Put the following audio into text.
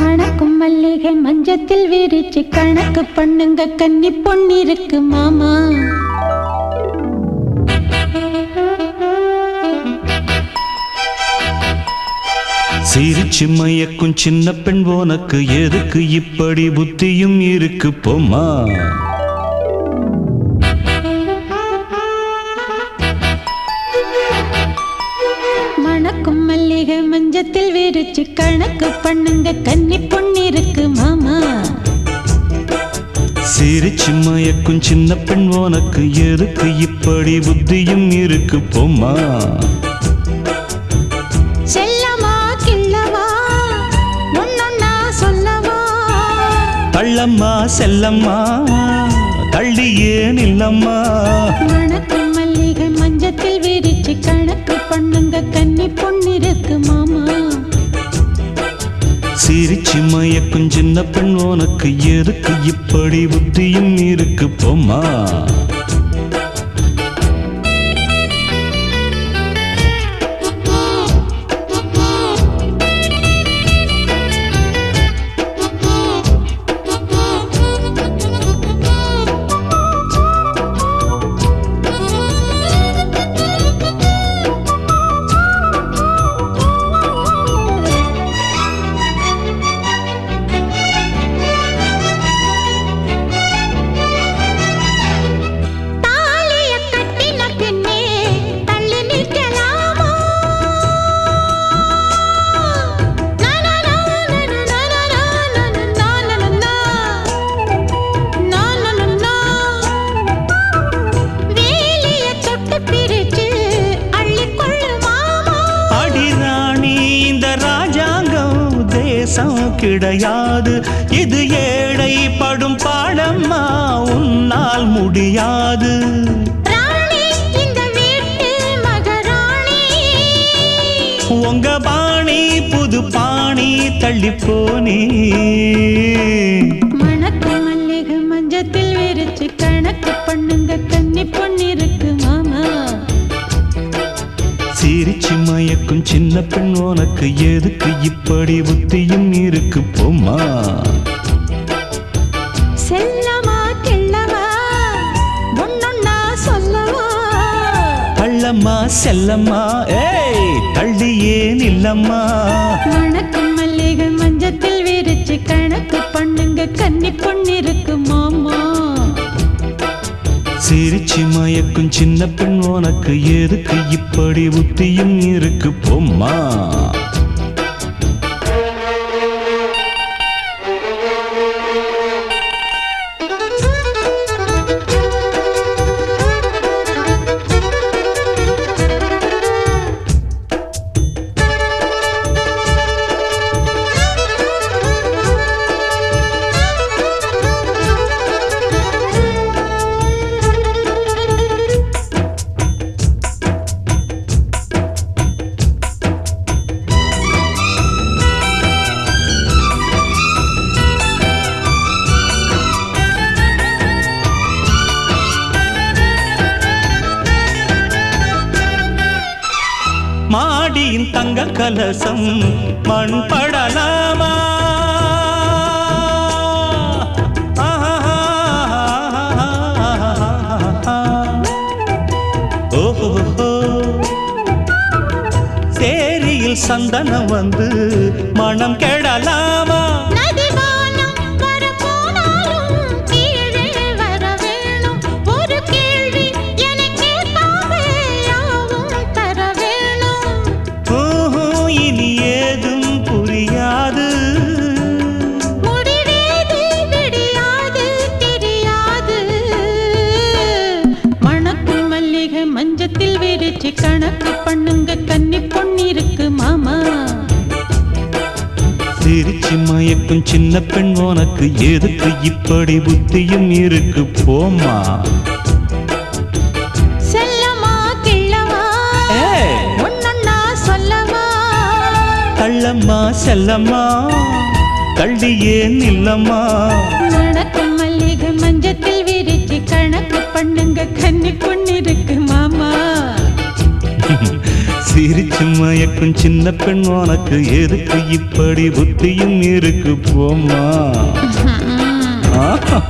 மணக்கும் மல்லிகை மஞ்சத்தில் விரிச்சு கணக்கு பண்ணுங்க கன்னி பொன்னிருக்கு மாமா. சிரிச்சு மயக்கும் சின்ன பெண் போனக்கு எதுக்கு இப்படி புத்தியும் இருக்கு போமா. மணக்கும் மல்லிகை மஞ்சத்தில் விரிச்சு கணக்கு பண்ணுங்க கன்னி பொன்னிருக்கு மாமா. சிரிச்சு மயக்கும் சின்ன பெண் போனக்கு எதுக்கு இப்படி புத்தியும் இருக்கு போமா. தள்ளம்மா செல்லம்மா தள்ளியே நில்லம்மா. மணக்கும் மல்லிகை மஞ்சத்தில் விரிச்சு கணக்கு பண்ணுங்க கன்னி பொன்னிருக்கு மாமா. சிரிச்சு மயக்கும் சின்ன பெண் உனக்கு எதுக்கு இப்படி புத்தியும் இருக்கு போமா. கிடையாது இது ஏழை படும் பாடம்மா உன்னால் முடியாது. உங்க பாணி புது பாணி தள்ளி போனே. மணக்கும் மல்லிகை மஞ்சத்தில் விரிச்சு கணக்கு பண்ணுங்க கன்னி பொன்னிருக்கு மாமா. சிரிச்சு மயக்கும் சின்ன பெண் உனக்கு எதுக்கு இப்படி புத்தியும் இருக்கு போமா. செல்லமா கிள்ளவா ஒன்னொன்னா சொல்லவா. தள்ளம்மா செல்லம்மா ஏய் தள்ளியே நில்லம்மா. மணக்கும் மல்லிகை மஞ்சத்தில் விரிச்சு கணக்கு பண்ணுங்க கன்னி பொன்னிருக்கு மாமா. சிரிச்சு மயக்கும் சின்ன பெண் உனக்கு எதுக்கு இப்படி புத்தியும் இருக்கு போமா. மாடியின் தங்க கலசம் மண் படலாமா. ஓஹோ சேரியில் சந்தனம் வந்து மனம் கெடலாமா. மஞ்சத்தில் விரிச்சு கணக்கு பண்ணுங்க கன்னி பொன்னிருக்கு மாமா. சிரிச்சு மயக்கும் சின்ன பெண் உனக்கு எதுக்கு இப்படி புத்தியும் இருக்கு போமா. செல்லமா கிள்ளவா ஒன்னொன்னா சொல்லவா. தள்ளம்மா செல்லம்மா தள்ளியே நில்லம்மா. மணக்கும் மல்லிகை மஞ்சத்தில் விரிச்சு கணக்கு பண்ணுங்க கன்னி பொன்னிருக்கு மாமா. சிரிச்சு மயக்கும் சின்ன பெண் உனக்கு எதுக்கு இப்படி புத்தியும் இருக்கு போம்மா. ஆஹா